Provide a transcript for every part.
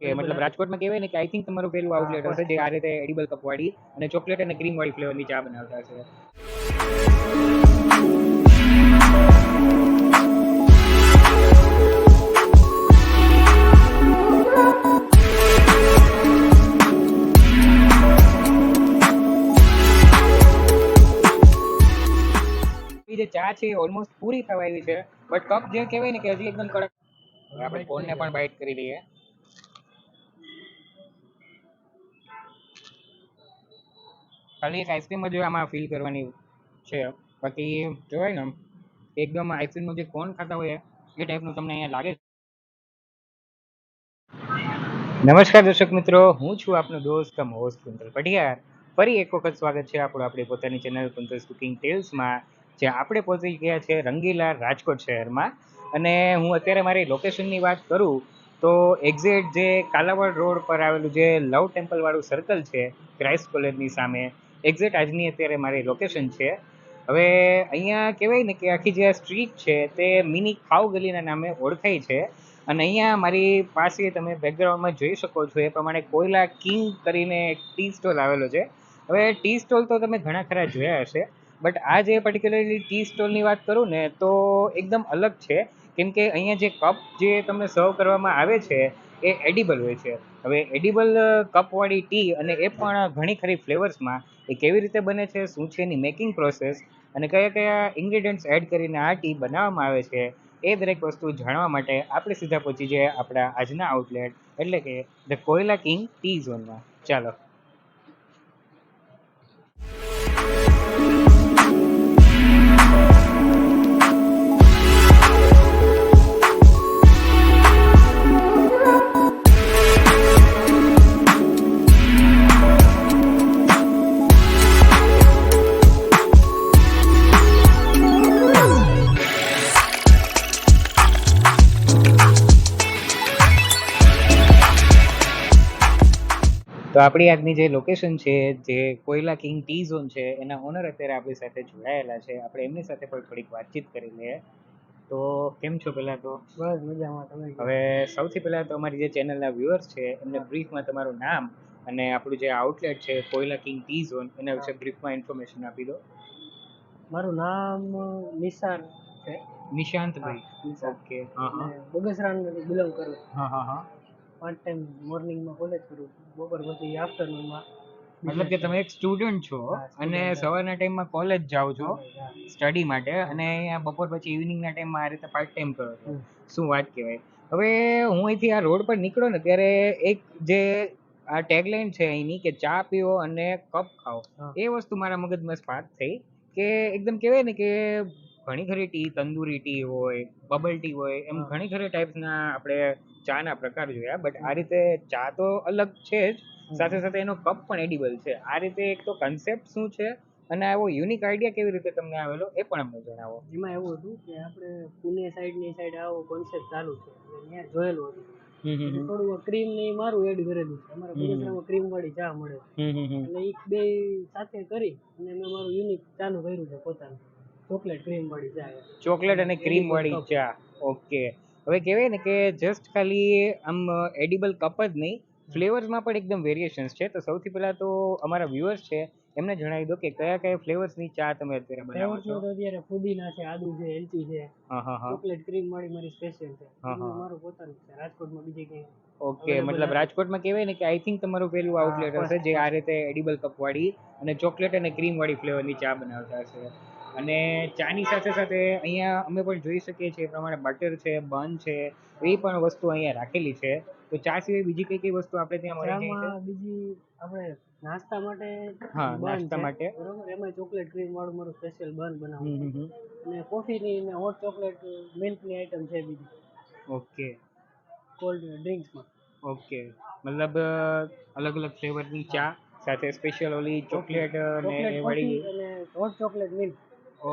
કે મતલબ રાજકોટમાં કહેવાય ને કે આઈ થિંક તમારું પહેલું આઉટલેટ હશે જે આ રીતે એડિબલ કપ વાળી અને ચોકલેટ અને ક્રીમ વાળી ફ્લેવરની ચા બનાવતા હશે. જે ચા છે ઓલમોસ્ટ પૂરી થવા આવી છે, બટ કપ જે કહેવાય ને કે હજી એકદમ કડક. આપણે ફોનને પણ બાઇટ કરી લઈએ. ખાલી એક આઈસ્ક્રીમ જ આમાં ફીલ કરવાની છે, બાકી કહેવાય ને એકદમ આઈસ્ક્રીમનું જે કોન ખાતા હોય એ ટાઈપનું તમને અહીંયા લાગે. નમસ્કાર દર્શક મિત્રો, હું છું આપનો દોસ્ત હોસ્ટ કુંતલ પટિયાર. ફરી એક વખત સ્વાગત છે આપણું આપણી પોતાની ચેનલ કુંતલ્સ કુકિંગ ટેલ્સમાં, જ્યાં આપણે પહોંચી ગયા છે રંગીલા રાજકોટ શહેરમાં. અને હું અત્યારે મારી લોકેશનની વાત કરું તો એક્ઝેક્ટ જે કાલાવડ રોડ પર આવેલું જે લવ ટેમ્પલ વાળું સર્કલ છે ક્રાઇસ્ટ કોલેજની સામે, એક્ઝેક્ટ આજની અત્યારે મારી લોકેશન છે. હવે અહીંયા કહેવાય ને કે આખી જે સ્ટ્રીટ છે તે મિની ખાવ ગલીના નામે ઓળખાય છે. અને અહીંયા મારી પાસે તમે બેકગ્રાઉન્ડમાં જોઈ શકો છો એ પ્રમાણે કોયલા કિંગ કરીને એક ટી સ્ટોલ આવેલો છે. હવે ટી સ્ટોલ તો તમે ઘણા ખરા જોયા હશે, બટ આ જે પર્ટિક્યુલરલી ટી સ્ટોલની વાત કરું ને તો એકદમ અલગ છે, કેમ કે અહીંયા જે કપ જે તમને સર્વ કરવામાં આવે છે એ એડિબલ હોય છે. હવે એડિબલ કપવાળી ટી, અને એ પણ ઘણી ખરી ફ્લેવર્સમાં, એ કેવી રીતે બને છે, શું છે એની મેકિંગ પ્રોસેસ, અને કયા કયા ઇન્ગ્રીડિયન્ટ્સ એડ કરીને આ ટી બનાવવામાં આવે છે, એ દરેક વસ્તુ જાણવા માટે આપણે સીધા પહોંચી જઈએ આપણા આજના આઉટલેટ એટલે કે ધ કોયલા કિંગ ટી ઝોનમાં. ચાલો. તો આપણી આજની જે લોકેશન છે જે કોયલા કિંગ ટી ઝોન છે એના ઓનર અત્યારે આપણી સાથે જોડાયેલા છે. આપણે એમની સાથે પણ થોડીક વાતચીત કરી લઈએ. તો કેમ છો પહેલાં તો? બસ મજામાં. તમે હવે સૌથી પહેલાં તો અમારી જે ચેનલના વ્યુઅર્સ છે એમને બ્રીફમાં તમારું નામ અને આપણું જે આઉટલેટ છે કોયલા કિંગ ટી ઝોન એના વિશે બ્રીફમાં ઇન્ફોર્મેશન આપી દો. મારું નામ નિશાન છે. નિશાંતભાઈ. ઓકે. હા હા. બગસરાથી બિલોંગ કરું. હા હા હા. પાર્ટ ટાઈમ મોર્નિંગમાં કોલેજ કરું, બપોર પછી આફ્ટરનૂનમાં. મતલબ કે તમે એક સ્ટુડન્ટ છો અને સવારના ટાઈમમાં કોલેજ જાઓ છો સ્ટડી માટે, અને અહીંયા બપોર પછી ઇવનિંગના ટાઈમમાં આ રીતે પાર્ટ ટાઈમ કરો છો. શું વાત કહેવાય. હવે હું અહીંથી આ રોડ પર નીકળ્યો ને ત્યારે એક જે આ ટેગલાઇન છે અહીંની કે ચા પીવો અને કપ ખાઓ, એ વસ્તુ મારા મગજમાં સ્પાર્ક થઈ કે એકદમ કહેવાય ને કે ઘણી ખરી ટી, તંદૂરી ટી હોય, બબલ ટી હોય, એમ ઘણી ખરી ટાઈપ્સના આપણે ચાના પ્રકાર જોયા, બટ આ રીતે ચા તો અલગ છે જ, સાથે સાથે એનો કપ પણ એડિબલ છે. આ રીતે એક તો કન્સેપ્ટ શું છે અને આવો યુનિક આઈડિયા કેવી રીતે તમને આવેલો એ પણ અમને જણાવો. એમાં એવું હતું કે આપણે પુણે સાઈડની સાઈડ આવો કોન્સેપ્ટ ચાલુ છે, ત્યાં જોયેલું હતું. થોડું ક્રીમ ને મારું એડ કરેલું છે. અમારા બગસરામાં ક્રીમ વાળી ચા મળે, એટલે એ બે સાથે કરી અને મેં મારું યુનિક ચાલુ કર્યું છે પોતાનું, ચોકલેટ ક્રીમ વાળી ચા. ચોકલેટ અને ક્રીમ વાળી ચા. ઓકે. હવે કહેવાય ને કે જસ્ટ ખાલી આમ એડિબલ કપ જ નહીં, ફ્લેવર્સમાં પણ એકદમ વેરિએશન્સ છે. તો સૌથી પહેલા તો અમારા વ્યુઅર્સ છે એમને જણાવી દો કે કયા કયા ફ્લેવર્સની ચા તમે અત્યારે બનાવો છો. અત્યારે પુદીના છે, આદુ છે, એલચી છે, ચોકલેટ ક્રીમ વાળી મારી સ્પેશિયલ છે. મારું પોતાનું છે, રાજકોટમાં બીજે કઈ. ઓકે. મતલબ રાજકોટમાં કહેવાય ને કે આઈ થિંક તમારું પહેલું આઉટલેટ હશે જે આ રીતે એડિબલ કપ વાળી અને ચોકલેટ અને ક્રીમ વાળી ફ્લેવરની ચા બનાવતા હશે. અને ચાની સાથે સાથે અહીંયા અમે પણ જોઈ શકીએ છીએ એ પ્રમાણે બટર છે, બન છે, એ પણ વસ્તુ અહીંયા રાખેલી છે. તો ચા સિવાય બીજી કઈ કઈ વસ્તુ આપણે ત્યાં મળી જાય છે? બીજી આપણે નાસ્તા માટે, હા નાસ્તા માટે બરોબર, એમાં ચોકલેટ ક્રીમ વાળું મારું સ્પેશિયલ બન બનાવું. અને કોફીની ને હોટ ચોકલેટ મિલ્કની આઈટમ છે બીજી. ઓકે. કોલ્ડ ડ્રિંક્સમાં. ઓકે. મતલબ અલગ અલગ ફ્લેવરની ચા સાથે સ્પેશિયલ ઓલી ચોકલેટ ને એ વાળી અને hot chocolate milk.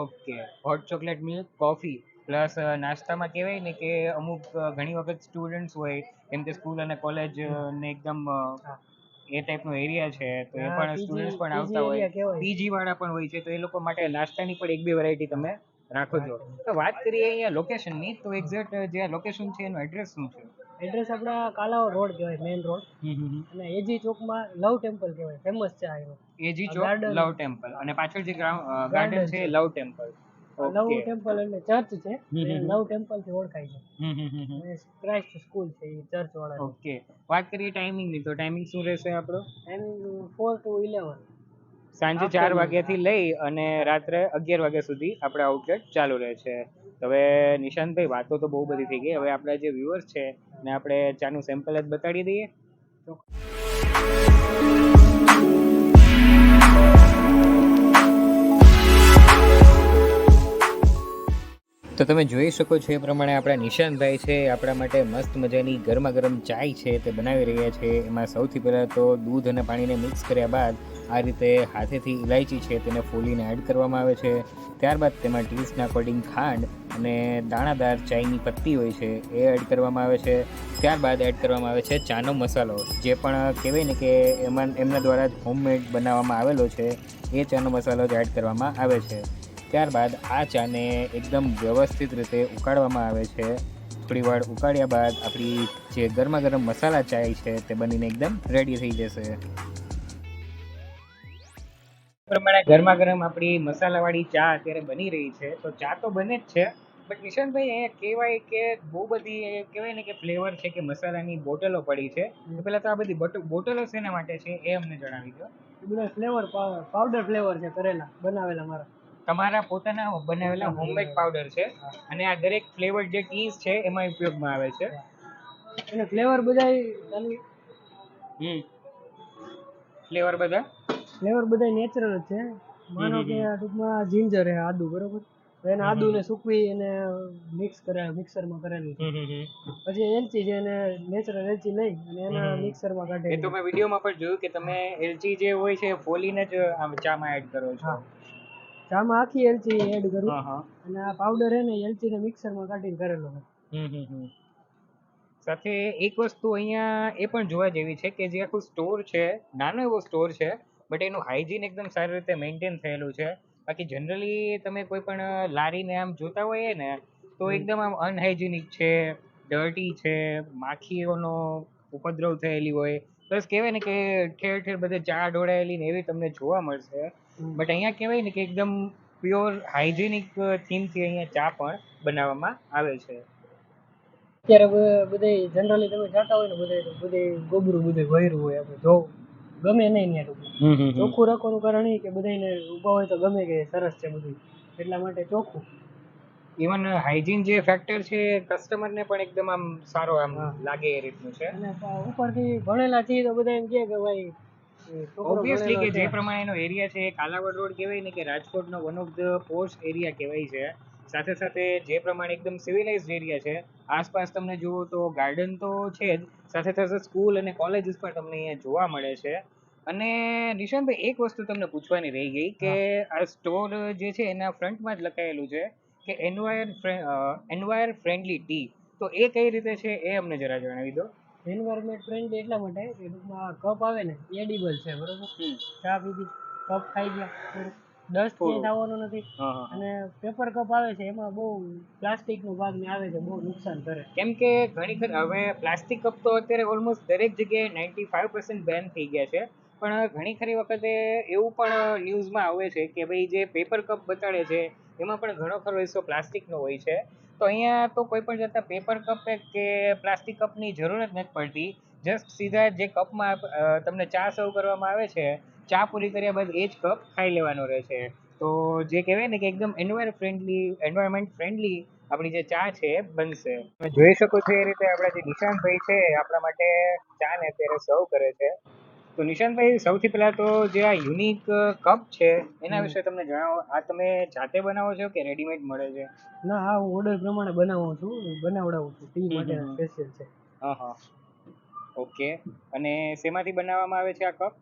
Okay. Hot chocolate milk, coffee plus નાસ્તામાં કહેવાય ને કે અમુક ઘણી વખત સ્ટુડન્ટ્સ હોય, કેમ કે સ્કૂલ અને કોલેજ ને એકદમ એ ટાઈપનો એરિયા છે, તો એ પણ સ્ટુડન્ટ્સ પણ આવતા હોય, પીજી વાળા પણ હોય છે, તો એ લોકો માટે નાસ્તાની પણ એક બે વેરાયટી તમે રાખો છો. તો વાત કરીએ અહીંયા લોકેશનની, તો એક્ઝેક્ટ જે લોકેશન છે એનું એડ્રેસ શું છે? એડ્રેસ આપણા કાલાવડ રોડ કહેવાય, મેઇન રોડ. અને એજી ચોકમાં લવ ટેમ્પલ કહેવાય, ફેમસ છે આ એનો. એજી ચોક લવ ટેમ્પલ, અને પાછળ જે ગાર્ડન છે લવ ટેમ્પલ. લવ ટેમ્પલ એટલે ચર્ચ છે, લવ ટેમ્પલ થી ઓળખાય છે. ક્રાઇસ્ટ સ્કૂલ છે એ ચર્ચ વાળા. ઓકે, વાત કરીએ ટાઈમિંગ ની, તો ટાઈમિંગ શું રહેશે આપણો? ટાઈમિંગ 4 to 11, સાંજે 4 વાગ્યાથી લઈ અને રાત્રે 11 વાગ્યા સુધી આપણે આઉટલેટ ચાલુ રહે છે. હવે નિશાંતભાઈ, વાતો તો બહુ બધી થઈ ગઈ, હવે આપણા જે વ્યુઅર્સ છે ને આપણે ચાનું સેમ્પલ જ બતાડી દઈએ. તો તમે જોઈ શકો છો એ પ્રમાણે આપણા નિશાંતભાઈ છે આપણા માટે મસ્ત મજાની ગરમા ગરમ ચાય છે તે બનાવી રહ્યા છે. એમાં સૌથી પહેલાં તો દૂધ અને પાણીને મિક્સ કર્યા બાદ આ રીતે હાથેથી ઇલાયચી છે તેને ફોલીને એડ કરવામાં આવે છે. ત્યારબાદ તેમાં ટેસ્ટના અકોર્ડિંગ ખાંડ અને દાણાદાર ચાયની પત્તી હોય છે એ એડ કરવામાં આવે છે. ત્યારબાદ એડ કરવામાં આવે છે ચાનો મસાલો, જે પણ કહેવાય ને કે એમના દ્વારા જ હોમમેડ બનાવવામાં આવેલો છે, એ ચાનો મસાલો જ એડ કરવામાં આવે છે. ત્યારબાદ આ ચાને એકદમ વ્યવસ્થિત રીતે ઉકાળવામાં આવે છે. થોડી વાર ઉકાળ્યા બાદ આપણી જે ગરમા ગરમ મસાલા ચાય છે તે બનીને એકદમ રેડી થઈ જશે. પ્રમાણે ગરમા ગરમ આપણી મસાલાવાળી ચા અત્યારે બની રહી છે. તો ચા તો બને જ છે, બટ નિશાંતભાઈ અહીંયા કહેવાય કે બહુ બધી કહેવાય ને કે ફ્લેવર છે કે મસાલાની બોટલો પડી છે. તો પહેલાં તો આ બધી બોટલો શેના માટે છે એ અમને જણાવી દો. બધા ફ્લેવર પાવડર ફ્લેવર છે કરેલા, બનાવેલા મારા. તમારા પોતાના બનાવેલા હોમમેડ પાવડર છે, અને આ દરેક ફ્લેવર જે ટીઝ છે એમાં ઉપયોગમાં આવે છે. અને ફ્લેવર બધા નેચરલ જ છે. માનો કે ટૂંકમાં જિંજર હે, આદુ, બરોબર, તો એને આદુને સૂકવી અને મિક્સરમાં કરેલું છે. પછી એલચી છે, એને નેચરલ એલચી લઈ અને એના મિક્સરમાં કાઢે. એ તો મેં વિડીયોમાં પણ જોયું કે તમે એલચી જે હોય છે ફોલીને જ ચામાં એડ કરો છો. ચામાં આખી એલચી એડ કરું, અને આ પાવડર હે ને એલચી ને મિક્સરમાં કાઢીને કરેલો છે. સાથે એક વસ્તુ અહીંયા એ પણ જોવા જેવી છે કે જે આખું સ્ટોર છે, નાનો એવો સ્ટોર છે, બટ એનું હાઇજીન એકદમ સારી રીતે મેન્ટેન થયેલું છે. બાકી જનરલી તમે કોઈ પણ લારીને આમ જોતા હોઈએ ને તો એકદમ આમ અનહાઇજીનિક છે, ડર્ટી છે, માખીઓનો ઉપદ્રવ થયેલી હોય, પ્લસ કહેવાય ને કે ઠેર ઠેર બધે ચા ઢોળાયેલી ને એવી તમને જોવા મળશે. બટ અહીંયા કહેવાય ને કે એકદમ પ્યોર હાઇજીનિક થીમથી અહીંયા ચા પણ બનાવવામાં આવે છે. અત્યારે બધે જનરલી તમે જાતા હોય ને બધે ગોબરું બધે ભર્યું હોય, આપણે જો ગમે નહીં ને ચોખ્ખું રાખવાનું કારણ એ કે બધાને ઊભા હોય તો ગમે કે સરસ છે બધું, એટલા માટે ચોખ્ખું. ઇવન હાઇજીન જે ફેક્ટર છે કસ્ટમરને પણ એકદમ આમ સારો આમ લાગે એ રીતનું છે. અને ઉપરથી ભણેલા છીએ તો બધા એમ કહે કે ભાઈ ઓબ્વિયસલી કે જે પ્રમાણેનો એરિયા છે કાલાવડ રોડ કહેવાય ને કે રાજકોટનો one of the posh area કહેવાય છે. સાથે સાથે જે પ્રમાણે એકદમ સિવિલાઇઝડ એરિયા છે, આસપાસ તમને જુઓ તો ગાર્ડન તો છે જ, સાથે સાથે સ્કૂલ અને કોલેજીસ પણ તમને અહીંયા જોવા મળે છે. અને નિશાંતભાઈ, એક વસ્તુ તમને પૂછવાની રહી ગઈ કે આ સ્ટોર જે છે એના ફ્રન્ટમાં જ લખાયેલું છે કે એન્વાયર ફ્રેન્ડલી ટી, તો એ કઈ રીતે છે એ અમને જરા જણાવી દો. એન્વાયરમેન્ટ ફ્રેન્ડલી એટલા માટે કે ટૂંકમાં કપ આવે ને એડિબલ છે, બરોબર, ચા પીધી કપ ખાઈ ગયા, ડસ્ટ ક્યાંય થવાનો નથી. અને પેપર કપ આવે છે એમાં બહુ પ્લાસ્ટિકનો ભાગ ને આવે છે, બહુ નુકસાન કરે. કેમ કે ઘણી હવે પ્લાસ્ટિક કપ તો અત્યારે ઓલમોસ્ટ દરેક જગ્યાએ 95% બેન થઈ ગયા છે, પણ ઘણી ખરી વખતે એવું પણ ન્યૂઝમાં આવે છે કે ભાઈ જે પેપર કપ બતાડે છે એમાં પણ ઘણો ખરો હિસ્સો પ્લાસ્ટિકનો હોય છે. તો અહીંયા તો કોઈ પણ જાતના પેપર કપ કે પ્લાસ્ટિક કપની જરૂર જ નથી પડતી. જસ્ટ સીધા જે કપમાં તમને ચા સર્વ કરવામાં આવે છે, ચા પૂરી કર્યા બાદ એ જ કપ ખાઈ લેવાનો રહે છે. તો જે કહેવાય ને કે એકદમ એન્વાયરમેન્ટ ફ્રેન્ડલી આપણી જે ચા છે એ બનશે. તમે જોઈ શકો છો એ રીતે આપણા જે નિશાંતભાઈ છે આપણા માટે ચા ને અત્યારે સર્વ કરે છે. તો નિશાંતભાઈ, સૌથી પહેલા તો જે આ યુનિક કપ છે એના વિશે તમને જણાવો. આ તમે જાતે બનાવો છો કે રેડીમેડ મળે છે? ના, હા, હું ઓર્ડર પ્રમાણે બનાવડાવું છું, ટી માટે સ્પેશિયલ છે. ઓકે. અને શેમાંથી બનાવવામાં આવે છે આ કપ?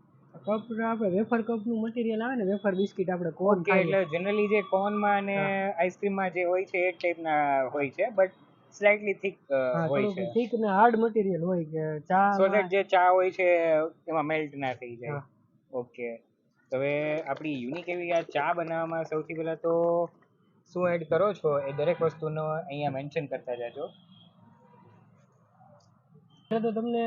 કપ આપણે વેફર કપનું મટીરિયલ આવે ને, વેફર બિસ્કિટ આપણે કોન ખાઈએ એટલે જનરલી જે કોનમાં અને આઈસ્ક્રીમમાં જે હોય છે એ ટાઈપના હોય છે, બટ સ્લાઇટલી થિક હોય છે. થિક ને હાર્ડ મટીરિયલ હોય કે ચા સો ધેટ જે ચા હોય છે એમાં મેલ્ટ ના થઈ જાય. ઓકે. તો હવે આપણી યુનિક એવી આ ચા બનાવવામાં સૌથી પહેલા તો શું એડ કરો છો એ દરેક વસ્તુનો અહીંયા મેન્શન કરતા જાજો. તો તમને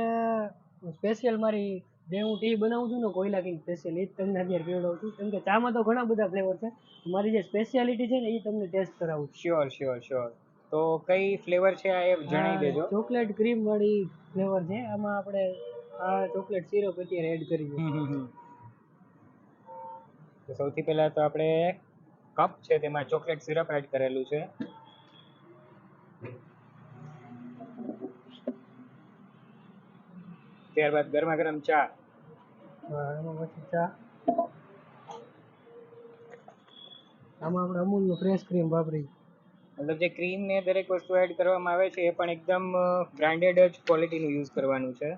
સ્પેશિયલ મારી જે હું ટી બનાવું છું ને કોયલા કિંગ સ્પેશિયલ એ જ તમને અત્યારે પીવડાવું છું, કેમ કે ચામાં તો ઘણા બધા ફ્લેવર છે, મારી જે સ્પેશિયાલિટી છે ને એ તમને ટેસ્ટ કરાવું છું. Sure sure sure. તો કઈ ફ્લેવર છે આ એ જણાવી દેજો. ચોકલેટ ક્રીમ વાળી ફ્લેવર છે, આમાં આપણે આ ચોકલેટ સિરપ અત્યારે એડ કરી છે. તો સૌથી પહેલા તો આપણે કપ છે તેમાં ચોકલેટ સિરપ એડ કરેલું છે. ત્યારબાદ ગરમા ગરમ ચા. એમાં પછી ચા, આમાં આપણે અમૂલનું ફ્રેશ ક્રીમ વાપરી, મતલબ જે ક્રીમ ને દરેક વસ્તુ એડ કરવામાં આવે છે એ પણ એકદમ બ્રાન્ડેડ જ ક્વોલિટીનું યુઝ કરવાનું છે.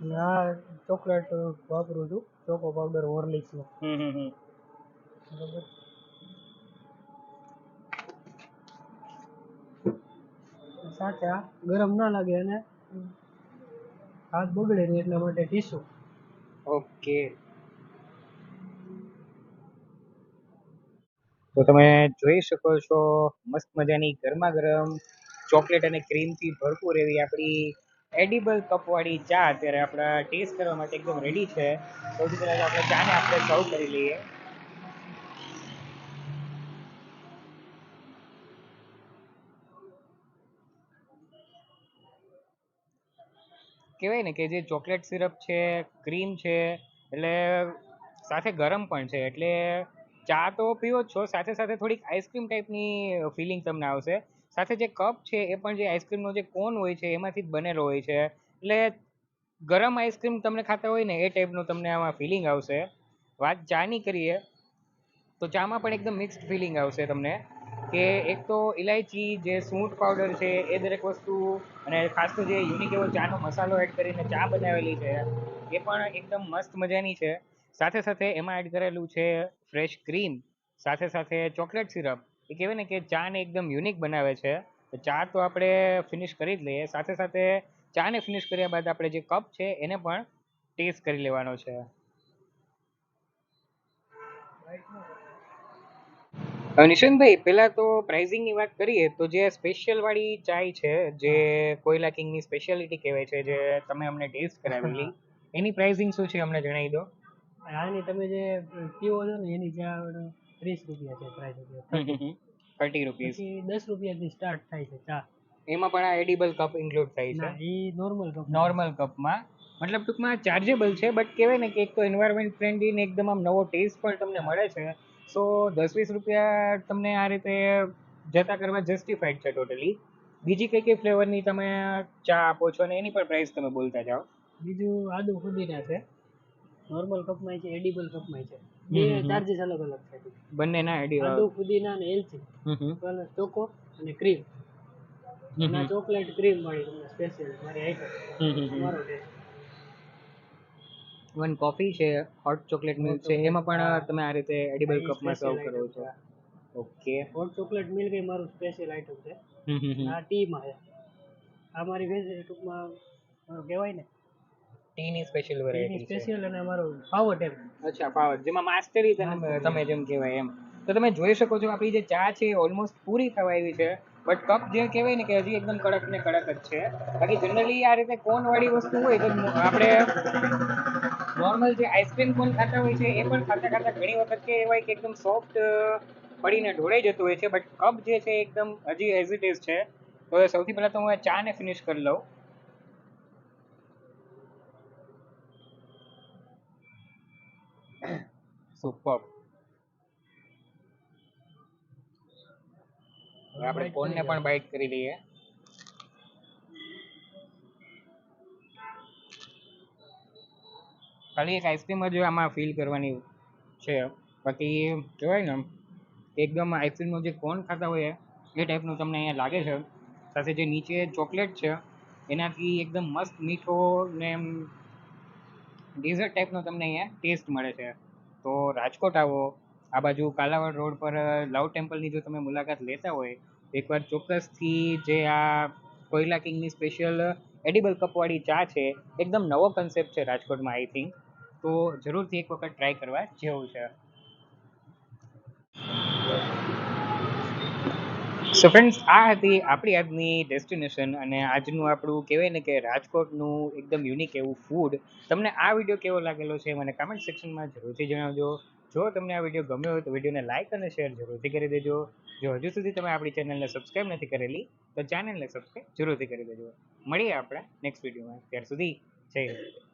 અને આ ચોકલેટ વાપરું છું, ચોકો પાવડર હોર્લિક્સનો. બરાબર. સાચા ગરમ ના લાગે અને હાથ બગડે નહીં એટલા માટે ટીશું. ઓકે. તો તમે જોઈ શકો છો મસ્ત મજાની ગરમા ગરમ ચોકલેટ અને ક્રીમથી ભરપૂર એવી આપણી એડિબલ કપવાળી ચા અત્યારે આપણા ટેસ્ટ કરવા માટે એકદમ રેડી છે. સૌથી પહેલાં આપણે ચાને આપણે સર્વ કરી લઈએ. કહેવાય ને કે જે ચોકલેટ સિરપ છે, ક્રીમ છે, એટલે સાથે ગરમ પણ છે, એટલે ચા તો પીવો જ છો, સાથે સાથે થોડીક આઈસ્ક્રીમ ટાઈપની ફિલિંગ તમને આવશે. સાથે જે કપ છે એ પણ જે આઈસ્ક્રીમનો જે કોન હોય છે એમાંથી જ બનેલો હોય છે, એટલે ગરમ આઈસ્ક્રીમ તમને ખાતા હોય ને એ ટાઈપનું તમને આમાં ફિલિંગ આવશે. વાત ચાની કરીએ તો ચામાં પણ એકદમ મિક્સ્ડ ફિલિંગ આવશે તમને, કે એક તો ઇલાયચી જે સૂંઠ પાવડર છે એ દરેક વસ્તુ, અને ખાસ તો જે યુનિક એવો ચાનો મસાલો એડ કરીને ચા બનાવેલી છે એ પણ એકદમ મસ્ત મજાની છે. સાથે સાથે એમાં એડ કરેલું છે ફ્રેશ ક્રીમ, સાથે સાથે ચોકલેટ સિરપ. એ કહેવાય ને કે ચાને એકદમ યુનિક બનાવે છે. તો ચા તો આપણે ફિનિશ કરી જ લઈએ, સાથે સાથે ચાને ફિનિશ કર્યા બાદ આપણે જે કપ છે એને પણ ટેસ્ટ કરી લેવાનો છે. નિશાંતભાઈ, પહેલા તો પ્રાઇઝિંગની વાત કરીએ તો જે સ્પેશિયલ વાળી ચાય છે, જે કોયલા કિંગની સ્પેશિયાલિટી કહેવાય છે, જે તમે અમને ટેસ્ટ કરાવેલી, એની પ્રાઇઝિંગ શું છે અમને જણાવી દો. આની તમે જે પીવો છો ને એની ચા 30 રૂપિયા છે પ્રાઇસ. 30 રૂપીસ. પછી 10 રૂપિયાથી સ્ટાર્ટ થાય છે ચા. એમાં પણ આ એડિબલ કપ ઇન્ક્લુડ થાય છે? એ નોર્મલ કપ. નોર્મલ કપમાં મતલબ ટૂંકમાં ચાર્જેબલ છે, બટ કહેવાય ને કે એક તો એન્વાયરમેન્ટ ફ્રેન્ડલી ને એકદમ આમ નવો ટેસ્ટ પણ તમને મળે છે. સો 10-20 રૂપિયા તમને આ રીતે જતા કરવા જસ્ટિફાઈડ છે ટોટલી. બીજી કઈ કઈ ફ્લેવરની તમે ચા આપો છો અને એની પણ પ્રાઇસ તમે બોલતા જાઓ. બીજું આદુ ફુદીના છે, નોર્મલ કપમાં છે, એડિબલ કપમાં છે. બે ચાર્જીસ અલગ અલગ છે બંનેના. આદુ ફુદીના અને એલચી પ્લસ ચોકો અને ક્રીમ. ના ચોકલેટ ક્રીમ વાળી તમને સ્પેશિયલ મારી આઈટમ. મારો ટેસ્ટ. વન કોફી છે, હોટ ચોકલેટ મિલ્ક છે, એમાં પણ તમે આ રીતે એડિબલ કપમાં સર્વ કરો છો? ઓકે. હોટ ચોકલેટ મિલ્ક એ મારું સ્પેશિયલ આઈટમ છે. આ ટીમાં છે. આ મારી ટૂંકમાં કહેવાય ને ટીની સ્પેશિયલ વેરાયટી છે. સ્પેશિયલ અને અમારો પાવર ટેપ. અચ્છા, પાવર, જેમાં માસ્ટરી તમે જેમ કહેવાય એમ. તો તમે જોઈ શકો છો આપણી જે ચા છે ઓલમોસ્ટ પૂરી થવા આવી છે, બટ કપ જે કહેવાય ને કે હજી એકદમ કડક ને કડક જ છે. બાકી જનરલી આ રીતે કોન વાળી વસ્તુ હોય તો આપણે નોર્મલ જે આઈસ્ક્રીમ કોન ખાતા હોય છે એ પણ ખાતા ખાતા ઘણી વખત કે એવાય કે એકદમ સોફ્ટ પડીને ઢોળાઈ જતું હોય છે, બટ કપ જે છે એકદમ હજી એઝ ઇટ ઇઝ છે. તો સૌથી પહેલા તો હું આ ચા ને ફિનિશ કરી લઉં. સુપર. આપણે કોનને પણ બાઈટ કરી લઈએ. ખાલી એક આઈસ્ક્રીમ જ આમાં ફીલ કરવાની છે, બાકી કહેવાય ને એકદમ આઈસ્ક્રીમનો જે કોન ખાતા હોય એ ટાઈપનું તમને અહીંયા લાગે છે. સાથે જે નીચે ચોકલેટ છે એનાથી એકદમ મસ્ત મીઠો ને એમ ડેઝર્ટ ટાઈપનો તમને અહીંયા ટેસ્ટ મળે છે. તો રાજકોટ આવો, આ બાજુ કાલાવડ રોડ પર લવ ટેમ્પલની જો તમે મુલાકાત લેતા હોય એકવાર ચોક્કસથી જે આ કોયલા કિંગની સ્પેશિયલ એડિબલ કપવાળી ચા છે, એકદમ નવો કન્સેપ્ટ છે રાજકોટમાં આઈ થિંક, તો જરૂરથી એક વખત ટ્રાય કરવા જેવું છે. સો ફ્રેન્ડ્સ, આ હતી આપણી આજની ડેસ્ટિનેશન અને આજનું આપણું કહેવાય ને કે રાજકોટનું એકદમ યુનિક એવું ફૂડ. તમને આ વિડીયો કેવો લાગેલો છે મને કમેન્ટ સેક્શનમાં જરૂરથી જણાવજો. જો તમને આ વિડીયો ગમ્યો હોય તો વિડીયોને લાઇક અને શેર જરૂરથી કરી દેજો. જો હજુ સુધી તમે આપણી ચેનલને સબસ્ક્રાઈબ નથી કરેલી તો ચેનલને સબસ્ક્રાઈબ જરૂરથી કરી દેજો. મળીએ આપણે નેક્સ્ટ વિડીયોમાં. ત્યાર સુધી જય હિન્દ.